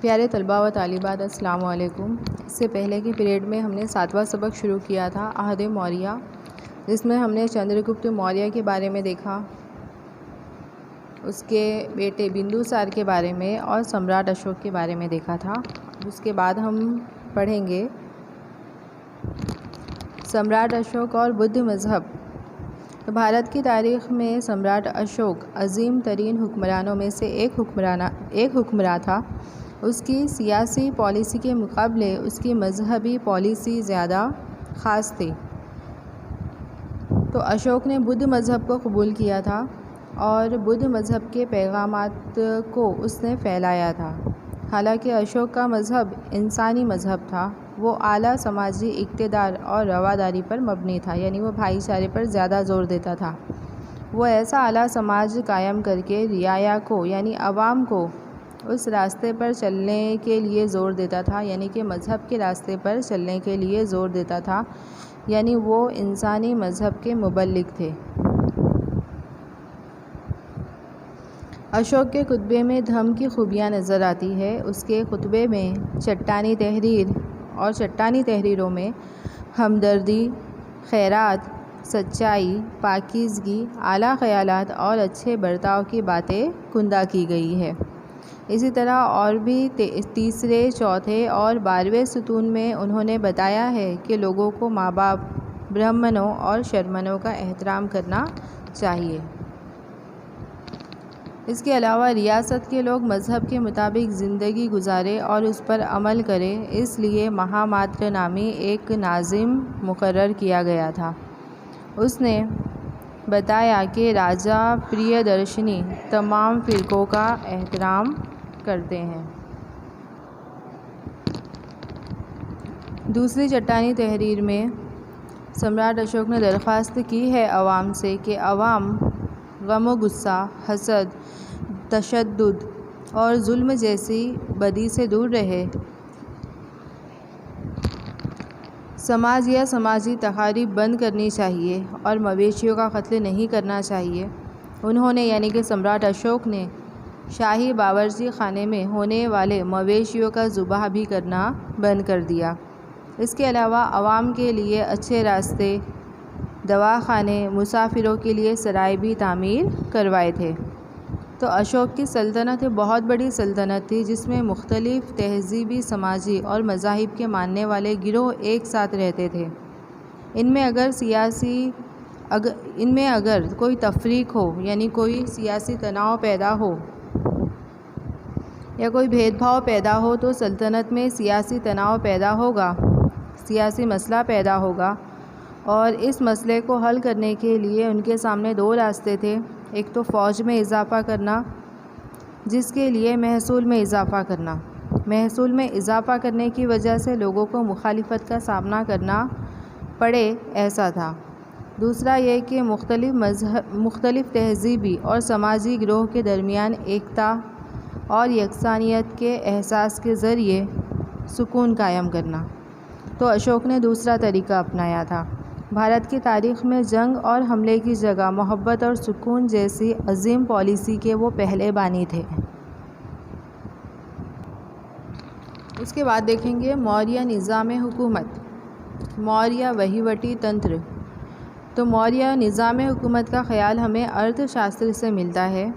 प्यारे तलबा व तालिबात अस्सलाम वालेकुम। इससे पहले की पीरियड में हमने 7वां सबक शुरू किया था अहद मौर्य, जिसमें हमने चंद्रगुप्त मौर्य के बारे में देखा, उसके बेटे बिंदुसार के बारे में और सम्राट अशोक के बारे में देखा था। उसके बाद हम पढ़ेंगे सम्राट अशोक और बुद्ध मज़हब। तो भारत की तारीख़ में सम्राट अशोक अजीम तरीन हुक्मरानों में से एक हुक्मरान था। उसकी सियासी पॉलिसी के मुकाबले उसकी मज़हबी पॉलिसी ज़्यादा ख़ास थी। तो अशोक ने बुद्ध मज़हब को कबूल किया था और बुद्ध मज़हब के पैगामात को उसने फैलाया था। हालांकि अशोक का मज़हब इंसानी मज़हब था, वो आला समाजी इक़्तिदार और रवादारी पर मबनी था, यानी वो भाईचारे पर ज़्यादा ज़ोर देता था। वो ऐसा आला समाज कायम करके रियाया को यानी अवाम को उस रास्ते पर चलने के लिए ज़ोर देता था, यानी कि मज़हब के रास्ते पर चलने के लिए ज़ोर देता था, यानी वो इंसानी मज़हब के मुबल्लिग थे। अशोक के खुतबे में धम्म की खूबियाँ नज़र आती है। उसके खुतबे में चट्टानी तहरीर और चट्टानी तहरीरों में हमदर्दी, खैरात, सच्चाई, पाकीज़गी, आला ख़यालात और अच्छे बर्ताव की बातें कुंदा की गई है। इसी तरह और भी तीसरे, चौथे और 12वें सुतून में उन्होंने बताया है कि लोगों को माँ बाप, ब्राह्मणों और शर्मनों का एहतराम करना चाहिए। इसके अलावा रियासत के लोग मज़हब के मुताबिक ज़िंदगी गुजारे और उस पर अमल करें, इसलिए महामात्र नामी एक नाज़िम मुकर्रर किया गया था। उसने बताया कि राजा प्रियदर्शनी तमाम फ़िरक़ों का एहतराम करते हैं। दूसरी चट्टानी तहरीर में सम्राट अशोक ने दरख्वास्त की है अवाम से कि अवाम गम व गुस्सा, हसद, तशद्दुद और जुल्म जैसी बदी से दूर रहे। समाज या समाजी तकारीब बंद करनी चाहिए और मवेशियों का कत्ल नहीं करना चाहिए। उन्होंने यानी कि सम्राट अशोक ने शाही बावर्ची खाने में होने वाले मवेशियों का ज़ुबाह भी करना बंद कर दिया। इसके अलावा आवाम के लिए अच्छे रास्ते, दवाखाने, मुसाफिरों के लिए सराय भी तामीर करवाए थे। तो अशोक की सल्तनत बहुत बड़ी सल्तनत थी, जिसमें मुख्तलिफ़ तहज़ीबी, समाजी और मज़ाहिब के मानने वाले गिरोह एक साथ रहते थे। इनमें अगर कोई तफरीक हो, यानी कोई सियासी तनाव पैदा हो या कोई भेदभाव पैदा हो, तो सल्तनत में सियासी तनाव पैदा होगा, सियासी मसला पैदा होगा। और इस मसले को हल करने के लिए उनके सामने दो रास्ते थे। एक तो फ़ौज में इजाफ़ा करना, जिसके लिए महसूल में इजाफ़ा करना। महसूल में इजाफ़ा करने की वजह से लोगों को मुखालिफत का सामना करना पड़े, ऐसा था। दूसरा ये कि मुख्तलिफ़ तहज़ीबी और समाजी गिरोह के दरमियान एकता और यकसानियत के एहसास के ज़रिए सुकून कायम करना। तो अशोक ने दूसरा तरीक़ा अपनाया था। भारत की तारीख़ में जंग और हमले की जगह मोहब्बत और सुकून जैसी अजीम पॉलिसी के वो पहले बानी थे। उसके बाद देखेंगे मौर्य निज़ाम हुकूमत, मौर्य वहीवटी तंत्र। तो मौर्य निज़ाम हुकूमत का ख़याल हमें अर्थशास्त्र से मिलता है।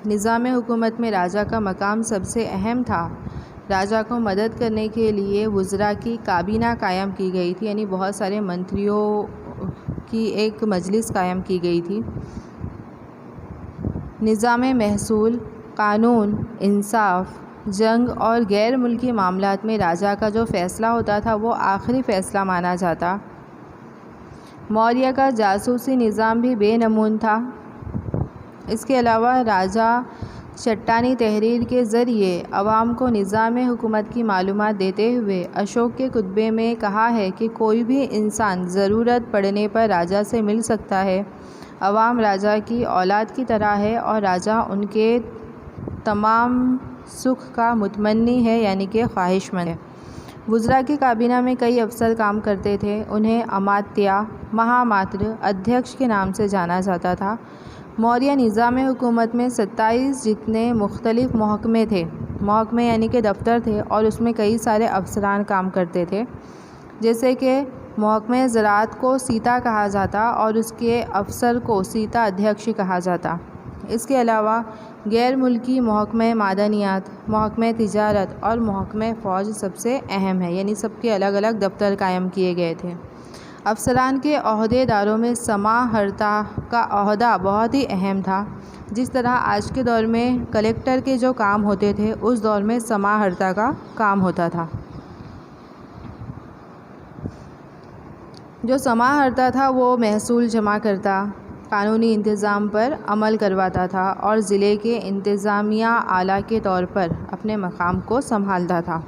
निज़ाम हुकूमत में राजा का मकाम सबसे अहम था। राजा को मदद करने के लिए वज़रा की काबीना कायम की गई थी, यानी बहुत सारे मंत्रियों की एक मजलिस कायम की गई थी। निज़ाम महसूल, कानून, इंसाफ, जंग और गैर मुल्की मामलात में राजा का जो फ़ैसला होता था वो आखिरी फ़ैसला माना जाता। मौर्य का जासूसी निज़ाम भी बेनमून था। इसके अलावा राजा चट्टानी तहरीर के ज़रिए अवाम को निज़ाम हुकूमत की मालूमात देते हुए अशोक के खुतबे में कहा है कि कोई भी इंसान ज़रूरत पड़ने पर राजा से मिल सकता है। अवाम राजा की औलाद की तरह है और राजा उनके तमाम सुख का मुतमन्नी है, यानी कि ख्वाहिशमंद है। वज़रा की काबीना में कई अफसर काम करते थे। उन्हें अमात्या, महामात्र, अध्यक्ष के नाम से जाना जाता था। मौर्य निज़ाम हुकूमत में 27 जितने मुख्तलिफ़ महकमे थे, महकमे यानी कि दफ्तर थे और उसमें कई सारे अफसरान काम करते थे। जैसे कि महकमे ज़राअत को सीता कहा जाता और उसके अफसर को सीता अध्यक्ष कहा जाता। इसके अलावा गैर मुल्की महकमे मादनियात, महकमे तिजारत और महकमे फ़ौज सबसे अहम है, यानी सबके अलग अलग दफ्तर कायम किए गए थे। अफसरान के अहदेदारों में समाहर्ता का अहदा बहुत ही अहम था। जिस तरह आज के दौर में कलेक्टर के जो काम होते थे, उस दौर में समाहर्ता का काम होता था। जो समाहर्ता था वो महसूल जमा करता, कानूनी इंतज़ाम पर अमल करवाता था और ज़िले के इंतज़ामिया आला के तौर पर अपने मकाम को संभालता था।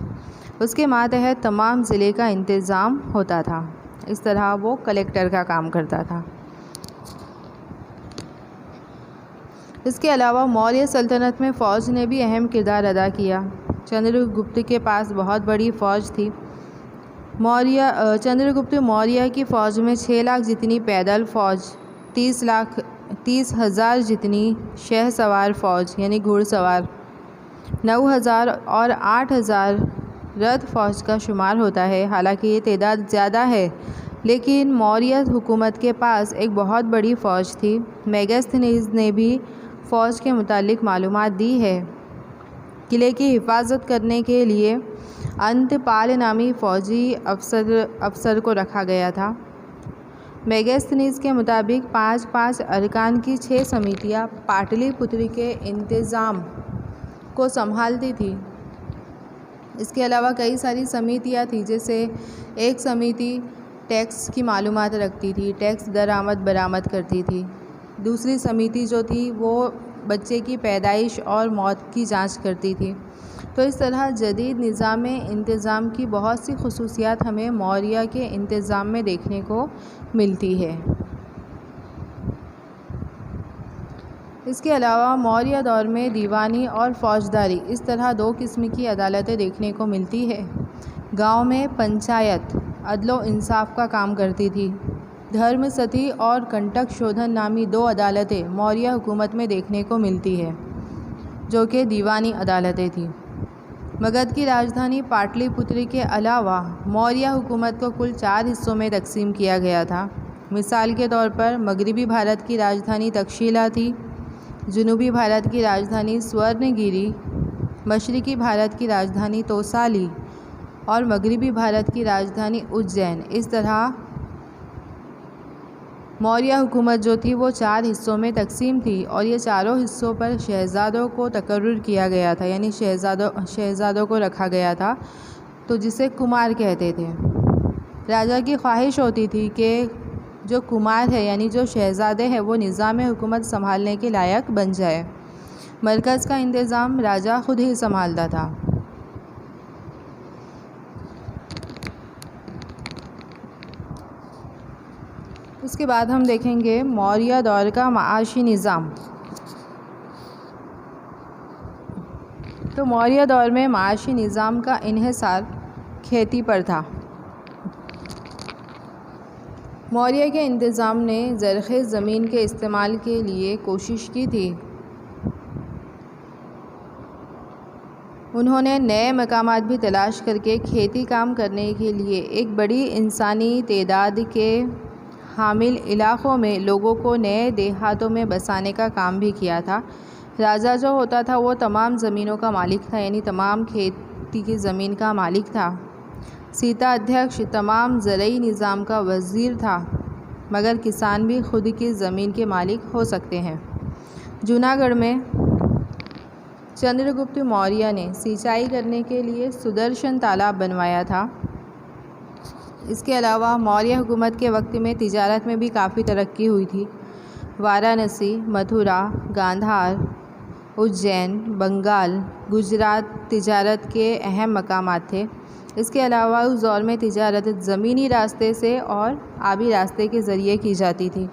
उसके मातहत तमाम ज़िले का इंतज़ाम होता था। इस तरह वो कलेक्टर का काम करता था। इसके अलावा मौर्य सल्तनत में फ़ौज ने भी अहम किरदार अदा किया। चंद्रगुप्त के पास बहुत बड़ी फ़ौज थी। चंद्रगुप्त मौर्य की फ़ौज में 6 लाख जितनी पैदल फ़ौज, 30,000 जितनी शह सवार फ़ौज यानी घुड़सवार, 9,000 और 8,000 रथ फ़ौज का शुमार होता है। हालांकि ये तादाद ज़्यादा है, लेकिन मौर्य हुकूमत के पास एक बहुत बड़ी फ़ौज थी। मेगास्थनीज़ ने भी फ़ौज के मुतालिक मालूमात दी है। किले की हिफाजत करने के लिए अंतपाल नामी फ़ौजी अफसर को रखा गया था। मेगास्थनीज़ के मुताबिक 5-5 अरकान की 6 समितियाँ पाटलिपुत्र के इंतज़ाम को संभालती थी। इसके अलावा कई सारी समितियाँ थी, जैसे एक समिति टैक्स की मालूमात रखती थी, टैक्स दरामद बरामद करती थी। दूसरी समिति जो थी वो बच्चे की पैदाइश और मौत की जांच करती थी। तो इस तरह जदीद निज़ाम इंतज़ाम की बहुत सी खुसूसियात हमें मौर्य के इंतज़ाम में देखने को मिलती है। इसके अलावा मौर्य दौर में दीवानी और फ़ौजदारी इस तरह 2 किस्म की अदालतें देखने को मिलती है। गांव में पंचायत अदलो इंसाफ का काम करती थी। धर्म सती और कंटक शोधन नामी 2 अदालतें मौर्य हुकूमत में देखने को मिलती है, जो कि दीवानी अदालतें थीं। मगध की राजधानी पाटलिपुत्र के अलावा मौर्य हुकूमत को कुल 4 हिस्सों में तकसीम किया गया था। मिसाल के तौर पर मगरबी भारत की राजधानी तक्षशिला थी, जनूबी भारत की राजधानी स्वर्णगिरी, मशरक़ी भारत की राजधानी तोसाली और मगरबी भारत की राजधानी उज्जैन। इस तरह मौर्य हुकूमत जो थी वो 4 हिस्सों में तकसीम थी और ये चारों हिस्सों पर शहज़ादों को तकर्रुर किया गया था, यानी शहज़ादों को रखा गया था, तो जिसे कुमार कहते थे। राजा की ख्वाहिश होती थी कि जो कुमार है यानी जो शहज़ादे हैं वो निज़ाम हुकूमत संभालने के लायक बन जाए। मरकज़ का इंतज़ाम राजा खुद ही संभालता था। उसके बाद हम देखेंगे मौर्य दौर का माशी निज़ाम। तो मौर्य दौर में माशी निज़ाम का इन्हिसार खेती पर था। मौर्य के इंतज़ाम ने ज़रख़ेज़ ज़मीन के इस्तेमाल के लिए कोशिश की थी। उन्होंने नए मकामात भी तलाश करके खेती काम करने के लिए एक बड़ी इंसानी तादाद के हामिल इलाक़ों में लोगों को नए देहातों में बसाने का काम भी किया था। राजा जो होता था वो तमाम ज़मीनों का मालिक था, यानी तमाम खेती की ज़मीन का मालिक था। सीता अध्यक्ष तमाम ज़रई निज़ाम का वज़ीर था, मगर किसान भी खुद की ज़मीन के मालिक हो सकते हैं। जूनागढ़ में चंद्रगुप्त मौर्य ने सिंचाई करने के लिए सुदर्शन तालाब बनवाया था। इसके अलावा मौर्य हुकूमत के वक्त में तिजारत में भी काफ़ी तरक्की हुई थी। वाराणसी, मथुरा, गांधार, उज्जैन, बंगाल, गुजरात तिजारत के अहम मकामात थे। इसके अलावा उस दौर में तिजारत ज़मीनी रास्ते से और आबी रास्ते के ज़रिए की जाती थी।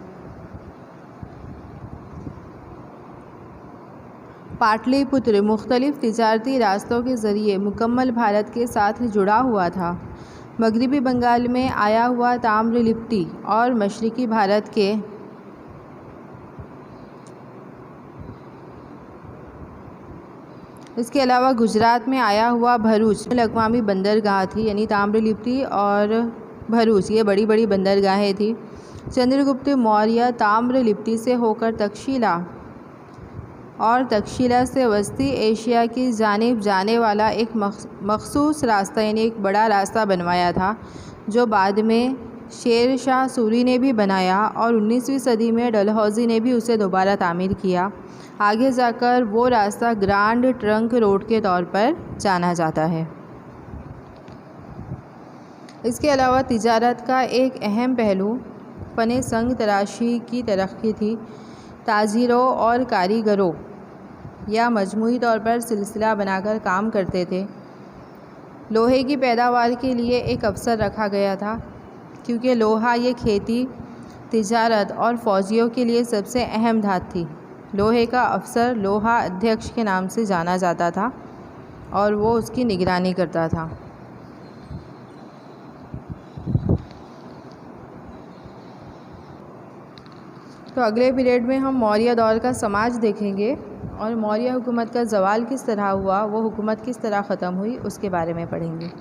पाटलिपुत्र मुख्तलिफ़ तिजारती रास्तों के ज़रिए मुकम्मल भारत के साथ जुड़ा हुआ था। मगरबी बंगाल में आया हुआ ताम्रलिप्ति और मशरक़ी भारत के इसके अलावा गुजरात में आया हुआ भरूच अक़वामी बंदरगाह थी, यानी ताम्रलिप्ति और भरूच ये बड़ी बड़ी बंदरगाहें थी। चंद्रगुप्त मौर्य ताम्रलिप्ति से होकर तक्षशिला और तक्षशिला से वस्ती एशिया की जानिब जाने वाला एक मखसूस रास्ता यानी एक बड़ा रास्ता बनवाया था, जो बाद में शेर शाह सूरी ने भी बनाया और 19वीं सदी में डलहौजी ने भी उसे दोबारा तामीर किया। आगे जाकर वो रास्ता ग्रांड ट्रंक रोड के तौर पर जाना जाता है। इसके अलावा तिजारत का एक अहम पहलू फ़न संग तराशी की तरक्की थी। ताजिरों और कारीगरों या मजमूई तौर पर सिलसिला बनाकर काम करते थे। लोहे की पैदावार के लिए एक अवसर रखा गया था, क्योंकि लोहा ये खेती, तिजारत और फ़ौजियों के लिए सबसे अहम धात थी। लोहे का अफसर लोहा अध्यक्ष के नाम से जाना जाता था और वो उसकी निगरानी करता था। तो अगले पीरियड में हम मौर्य दौर का समाज देखेंगे और मौर्य हुकूमत का ज़वाल किस तरह हुआ, वो हुकूमत किस तरह ख़त्म हुई, उसके बारे में पढ़ेंगे।